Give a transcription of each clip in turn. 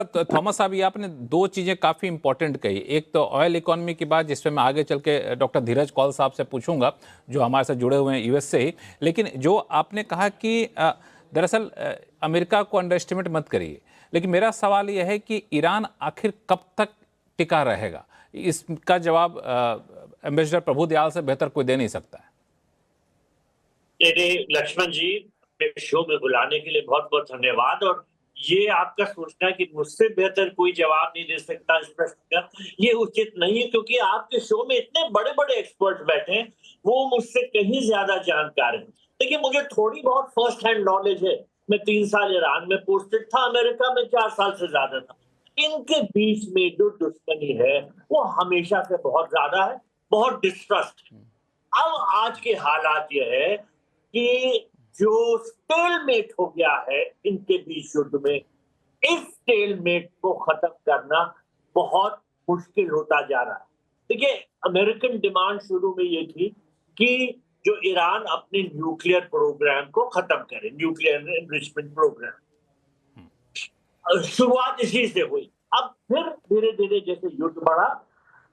तो थॉमस साहब, ये आपने दो चीजें काफी इंपॉर्टेंट कही। एक तो ऑयल इकोनॉमी की बात, जिसपे मैं आगे चल के डॉक्टर धीरज कौल साहब से पूछूंगा, जो हमारे साथ जुड़े हुए हैं यूएस से ही। लेकिन जो आपने कहा कि दरअसल अमेरिका को अंडर एस्टिमेट मत करिए, लेकिन मेरा सवाल यह है कि ईरान आखिर कब तक टिका रहेगा? इसका जवाब एम्बेसडर प्रभु दयाल से बेहतर कोई दे नहीं सकता है। लक्ष्मण जी, मेरे शो में बुलाने के लिए बहुत बहुत धन्यवाद। और ये आपका सोचना कि मुझसे बेहतर कोई जवाब नहीं दे सकता इस प्रश्न का, ये उचित नहीं है, क्योंकि आपके शो में इतने बड़े बड़े एक्सपर्ट बैठे हैं, वो मुझसे कहीं ज्यादा जानकार हैं। देखिए, मुझे थोड़ी बहुत फर्स्ट हैंड नॉलेज है। मैं 3 साल ईरान में पोस्टेड था, अमेरिका में 4 साल से ज्यादा था। इनके बीच में जो दुश्मनी है वो हमेशा से बहुत ज्यादा है, बहुत डिस्ट्रस्ट है। अब आज के हालात ये है कि जो स्टेलमेट हो गया है इनके बीच युद्ध में, इस स्टेलमेट को खत्म करना बहुत मुश्किल होता जा रहा है। देखिए, अमेरिकन डिमांड शुरू में ये थी कि जो ईरान अपने न्यूक्लियर प्रोग्राम को खत्म करे, न्यूक्लियर एनरिचमेंट प्रोग्राम, शुरुआत इसी से हुई। अब फिर धीरे धीरे जैसे युद्ध बढ़ा,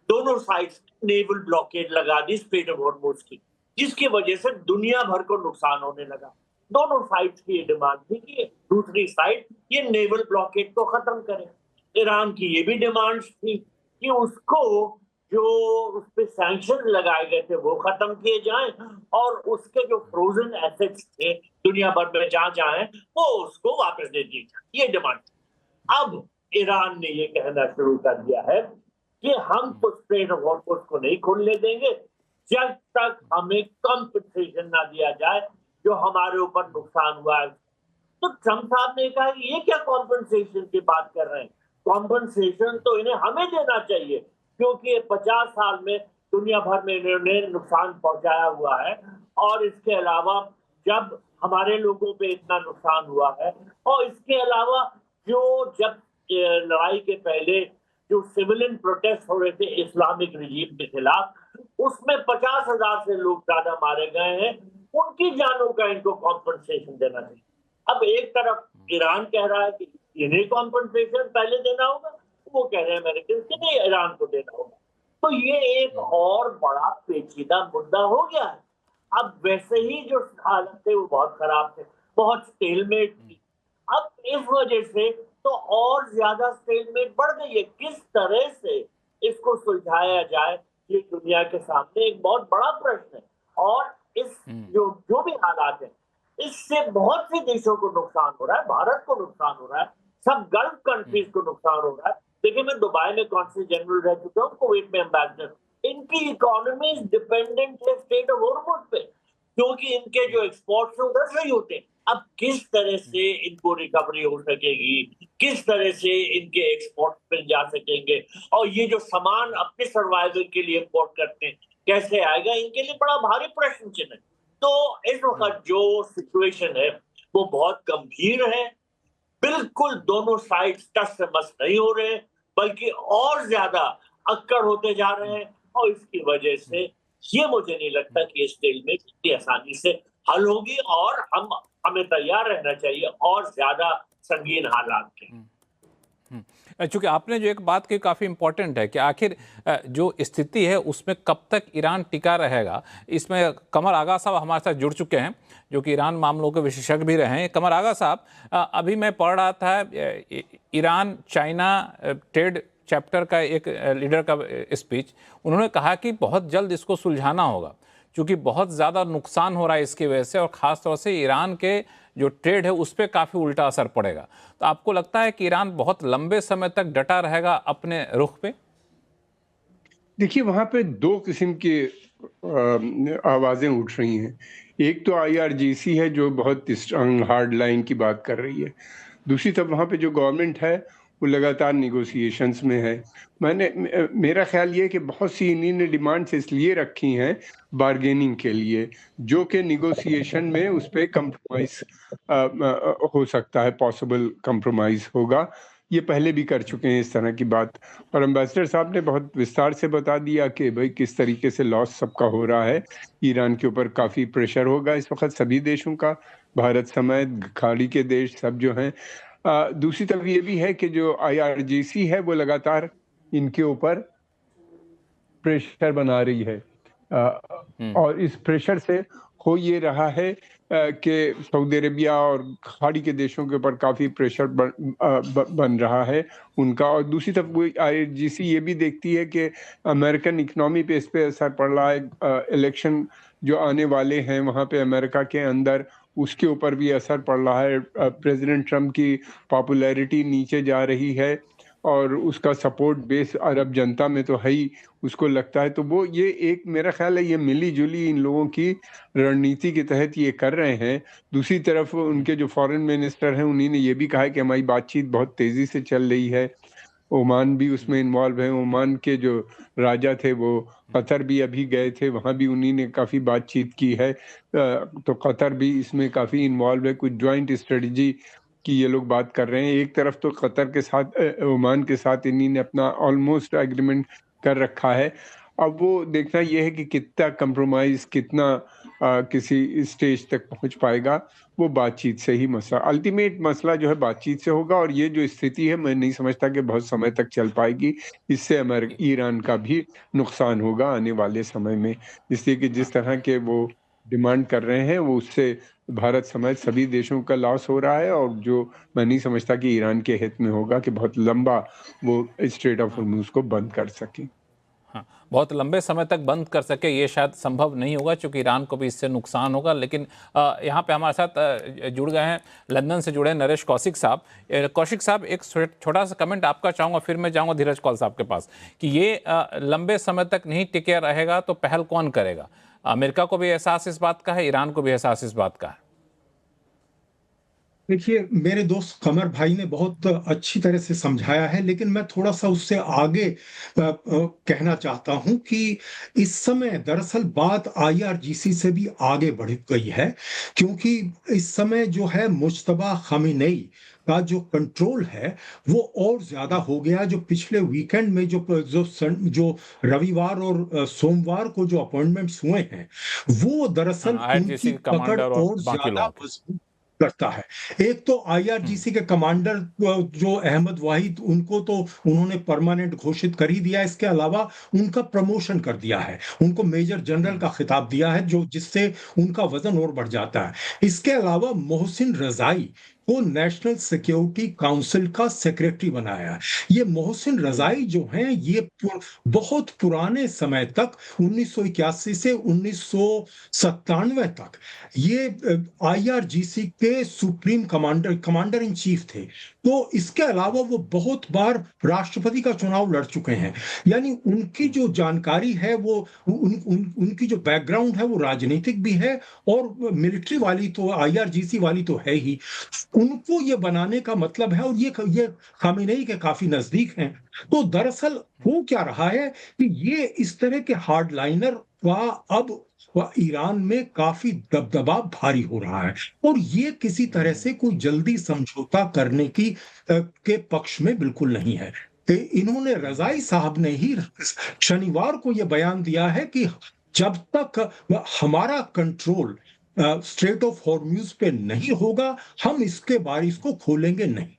दोनों साइड्स नेवल ब्लॉकेड लगा दी स्ट्रेट ऑफ हॉर्मुज की, जिसकी वजह से दुनिया भर को नुकसान होने लगा। दोनों साइड्स की ये डिमांड थी कि दूसरी साइड ये नेवल ब्लॉकेड को खत्म करे। ईरान की ये भी डिमांड थी कि उसको जो उस पे सैंक्शन लगाए गए थे वो खत्म किए जाएं, और उसके जो फ्रोजन एसेट्स थे दुनिया भर में जहां जहां हैं वो उसको वापस दे दिए जाए, ये डिमांड। अब ईरान ने ये कहना शुरू कर दिया है कि हम तो स्ट्रेट ऑफ हॉर्मुज को नहीं खुलने देंगे जब तक हमें कंपनसेशन ना दिया जाए जो हमारे ऊपर नुकसान हुआ है। तो ट्रम्प साहब ने कहा कि ये क्या कॉम्पनसेशन की बात कर रहे हैं? कॉम्पनसेशन तो इन्हें हमें देना चाहिए, क्योंकि 50 साल में दुनिया भर में इन्होंने नुकसान पहुंचाया हुआ है। और इसके अलावा जब हमारे लोगों पे इतना नुकसान हुआ है, और इसके अलावा जो जब लड़ाई के पहले जो सिविलियन प्रोटेस्ट हो रहे थे इस्लामिक रिजीम के खिलाफ, उसमें 50,000 से लोग ज्यादा मारे गए हैं, उनकी जानों का इनको कॉम्पनसेशन देना चाहिए। अब एक तरफ ईरान कह रहा है कि इन्हें कॉम्पनसेशन पहले देना होगा, वो कह रहे हैं अमेरिकन कि नहीं, ईरान को देना होगा। तो ये एक और बड़ा पेचीदा मुद्दा हो गया है। अब वैसे ही जो हालत थे वो बहुत खराब थे, बहुत स्टेलमेट थी। अब इस वजह से तो और ज्यादा स्टेलमेट बढ़ गई है। किस तरह से इसको सुलझाया जाए, ये दुनिया के सामने एक बहुत बड़ा प्रश्न है। और इस जो जो भी हालात है, इससे बहुत से देशों को नुकसान हो रहा है, भारत को नुकसान हो रहा है, सब गल्फ कंट्रीज को नुकसान हो रहा है। देखिए, मैं दुबई में कौंसल जनरल रह चुका हूँ, कुवैत में एम्बेसडर। इनकी इकोनॉमी डिपेंडेंट है स्टेट ऑफ हॉर्मुज पे, क्योंकि इनके जो एक्सपोर्ट्स हैं उधर से ही होते हैं। अब किस तरह से इनको रिकवरी हो सकेगी, किस तरह से इनके एक्सपोर्ट पे जा सकेंगे, और ये जो सामान अपने सर्वाइवल के लिए इंपोर्ट करते हैं कैसे आएगा, इनके लिए बड़ा भारी प्रश्न चिन्ह है। तो इस वक्त जो सिचुएशन है वो बहुत गंभीर है। बिल्कुल दोनों साइड्स टस से मस नहीं हो रहे, बल्कि और ज्यादा अक्कड़ होते जा रहे हैं। और इसकी वजह से ये मुझे नहीं लगता कि इस स्टेल में इतनी आसानी से हल होगी, और हमें तैयार रहना चाहिए और ज्यादा संगीन हालात के। चूंकि आपने जो एक बात की काफ़ी इंपॉर्टेंट है कि आखिर जो स्थिति है उसमें कब तक ईरान टिका रहेगा। इसमें कमर आगा साहब हमारे साथ जुड़ चुके हैं, जो कि ईरान मामलों के विशेषज्ञ भी रहे हैं। कमर आगा साहब, अभी मैं पढ़ रहा था ईरान चाइना ट्रेड चैप्टर का एक लीडर का स्पीच। उन्होंने कहा कि बहुत जल्द इसको सुलझाना होगा, क्योंकि बहुत ज़्यादा नुकसान हो रहा है इसकी वजह से, और ख़ास तौर से ईरान के जो ट्रेड है उस पर काफ़ी उल्टा असर पड़ेगा। तो आपको लगता है कि ईरान बहुत लंबे समय तक डटा रहेगा अपने रुख पे? देखिए, वहाँ पे दो किस्म की आवाज़ें उठ रही हैं। एक तो आईआरजीसी है जो बहुत स्ट्रांग हार्ड लाइन की बात कर रही है। दूसरी तरफ वहाँ पे जो गवर्नमेंट है वो लगातार निगोशिएशंस में है। मेरा ख्याल ये है कि बहुत सी इन्हीं ने डिमांड्स इसलिए रखी हैं बार्गेनिंग के लिए, जो कि निगोशिएशन में उस पे कंप्रोमाइज़ हो सकता है, पॉसिबल कंप्रोमाइज़ होगा। ये पहले भी कर चुके हैं इस तरह की बात, और एम्बेसडर साहब ने बहुत विस्तार से बता दिया कि भाई किस तरीके से लॉस सबका हो रहा है। ईरान के ऊपर काफ़ी प्रेशर होगा इस वक्त सभी देशों का, भारत समेत खाड़ी के देश सब जो हैं। दूसरी तरफ ये भी है कि जो IRGC है वो लगातार इनके ऊपर प्रेशर बना रही है, और इस प्रेशर से हो ये रहा है कि सऊदी अरेबिया और खाड़ी के देशों के ऊपर काफ़ी प्रेशर बन रहा है उनका। और दूसरी तरफ वो IRGC ये भी देखती है कि अमेरिकन इकनॉमी पे इस पे असर पड़ रहा है, इलेक्शन जो आने वाले हैं वहाँ पे अमेरिका के अंदर उसके ऊपर भी असर पड़ रहा है। प्रेसिडेंट ट्रम्प की पॉपुलैरिटी नीचे जा रही है और उसका सपोर्ट बेस अरब जनता में तो है ही, उसको लगता है। तो वो ये एक मेरा ख्याल है ये मिली-जुली इन लोगों की रणनीति के तहत ये कर रहे हैं। दूसरी तरफ उनके जो फॉरेन मिनिस्टर हैं उन्होंने ये भी कहा है कि हमारी बातचीत बहुत तेज़ी से चल रही है। ओमान भी उसमें इन्वॉल्व है। ओमान के जो राजा थे वो कतर भी अभी गए थे, वहाँ भी उन्हीं ने काफ़ी बातचीत की है। तो कतर भी इसमें काफ़ी इन्वॉल्व है। कुछ जॉइंट स्ट्रेटजी की ये लोग बात कर रहे हैं। एक तरफ तो कतर के साथ ओमान के साथ इन्हीं ने अपना ऑलमोस्ट एग्रीमेंट कर रखा है। अब वो देखना ये है कि कितना कंप्रोमाइज़, कितना किसी स्टेज तक पहुँच पाएगा, वो बातचीत से ही मसला, अल्टीमेट मसला जो है बातचीत से होगा। और ये जो स्थिति है मैं नहीं समझता कि बहुत समय तक चल पाएगी। इससे ईरान का भी नुकसान होगा आने वाले समय में, इसलिए कि जिस तरह के वो डिमांड कर रहे हैं वो उससे भारत समेत सभी देशों का लॉस हो रहा है। और जो मैं नहीं समझता कि ईरान के हित में होगा कि बहुत लंबा वो स्ट्रेट ऑफ हॉर्मुज़ को बंद कर सके। हाँ, बहुत लंबे समय तक बंद कर सके ये शायद संभव नहीं होगा, क्योंकि ईरान को भी इससे नुकसान होगा। लेकिन यहाँ पे हमारे साथ जुड़ गए हैं लंदन से जुड़े नरेश कौशिक साहब। कौशिक साहब, एक छोटा सा कमेंट आपका चाहूँगा, फिर मैं जाऊँगा धीरज कौल साहब के पास, कि ये लंबे समय तक नहीं टिके रहेगा तो पहल कौन करेगा? अमेरिका को भी एहसास इस बात का है, ईरान को भी एहसास इस बात का है। देखिए, मेरे दोस्त कमर भाई ने बहुत अच्छी तरह से समझाया है, लेकिन मैं थोड़ा सा उससे आगे कहना चाहता हूं कि इस समय दरअसल बात IRGC से भी आगे बढ़ गई है, क्योंकि इस समय जो है मुज्तबा खामेनेई का जो कंट्रोल है वो और ज्यादा हो गया। जो पिछले वीकेंड में जो रविवार और सोमवार को जो अपॉइंटमेंट्स हुए हैं वो दरअसल IRGC उनकी के पकड़ कमांडर और और बाकी ज्यादा लोगों मजबूत करता है। एक तो IRGC के कमांडर जो अहमद वाहिद, उनको तो उन्होंने परमानेंट घोषित कर ही दिया। इसके अलावा उनका प्रमोशन कर दिया है, उनको मेजर जनरल का खिताब दिया है, जो जिससे उनका वजन और बढ़ जाता है। इसके अलावा मोहसिन रजाई को नेशनल सिक्योरिटी काउंसिल का सेक्रेटरी बनाया है। ये मोहसिन रजाई जो हैं ये बहुत पुराने समय तक 1981 से 1997 तक ये IRGC के सुप्रीम कमांडर इन चीफ थे। तो इसके अलावा वो बहुत बार राष्ट्रपति का चुनाव लड़ चुके हैं। यानी उनकी जो जानकारी है वो उनकी जो बैकग्राउंड है वो राजनीतिक भी है और मिलिट्री वाली तो IRGC वाली तो है ही। उनको ये बनाने का मतलब है, और ये खामेनेई के काफी नजदीक हैं। तो दरअसल हो क्या रहा है कि ये इस तरह के हार्डलाइनर का अब ईरान में काफी दबदबा भारी हो रहा है, और ये किसी तरह से कोई जल्दी समझौता करने की के पक्ष में बिल्कुल नहीं है। इन्होंने, रजाई साहब ने ही शनिवार को यह बयान दिया है कि जब तक हमारा कंट्रोल स्ट्रेट ऑफ हॉर्मुज पे नहीं होगा हम इसको खोलेंगे नहीं।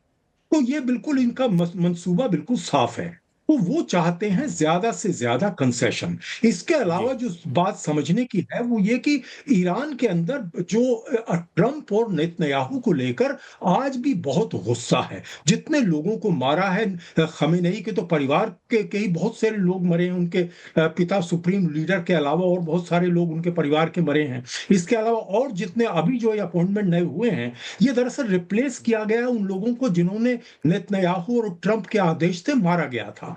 तो ये बिल्कुल इनका मंसूबा बिल्कुल साफ है। तो वो चाहते हैं ज्यादा से ज्यादा कंसेशन। इसके अलावा जो बात समझने की है वो ये कि ईरान के अंदर जो ट्रंप और नेतन्याहू को लेकर आज भी बहुत गुस्सा है। जितने लोगों को मारा है, खमेनेई के तो परिवार के ही बहुत सारे लोग मरे हैं, उनके पिता सुप्रीम लीडर के अलावा और बहुत सारे लोग उनके परिवार के मरे हैं। इसके अलावा और जितने अभी जो अपॉइंटमेंट नए हुए हैं, ये दरअसल रिप्लेस किया गया उन लोगों को जिन्होंने नेतन्याहू और ट्रंप के आदेश से मारा गया था।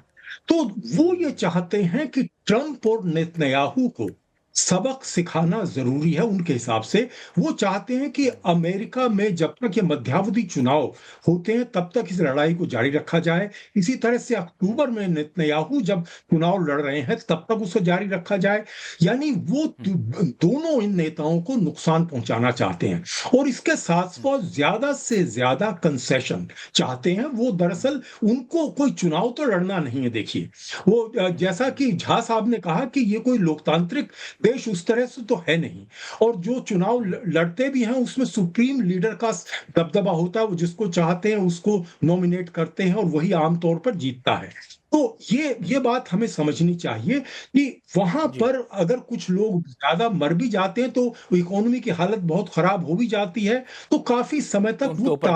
तो वो ये चाहते हैं कि ट्रंप और नेतन्याहू को सबक सिखाना जरूरी है। उनके हिसाब से वो चाहते हैं कि अमेरिका में जब तक ये मध्यावधि चुनाव होते हैं तब तक इस लड़ाई को जारी रखा जाए। इसी तरह से अक्टूबर में नेतन्याहू जब चुनाव लड़ रहे हैं तब तक उसे जारी रखा जाए। यानी वो दोनों इन नेताओं को नुकसान पहुंचाना चाहते हैं, और इसके साथ साथ ज्यादा से ज्यादा कंसेशन चाहते हैं। वो दरअसल उनको कोई चुनाव तो लड़ना नहीं है। देखिए, वो जैसा कि झा साहब ने कहा कि ये कोई लोकतांत्रिक देश उस तरह से तो है नहीं। और जो चुनाव लड़ते भी हैं उसमें सुप्रीम लीडर का दबदबा होता है, वो जिसको चाहते हैं उसको नॉमिनेट करते हैं और वही आमतौर पर जीतता है। तो ये बात हमें समझनी चाहिए कि वहां जी। पर अगर कुछ लोग ज्यादा मर भी जाते हैं तो इकोनॉमी की हालत बहुत खराब हो भी जाती है, तो काफी समय तो तक उनके वो ऊपर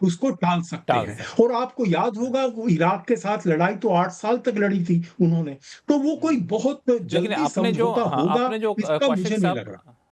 उसको टाल सकते टाल हैं। सकते और आपको याद होगा वो इराक के साथ लड़ाई तो 8 साल तक लड़ी थी उन्होंने। तो वो कोई हैं। बहुत लेकिन जल्दी समझौता हाँ, होगा आपने जो इसका कौशिक मुझे नहीं साहब लग रहा।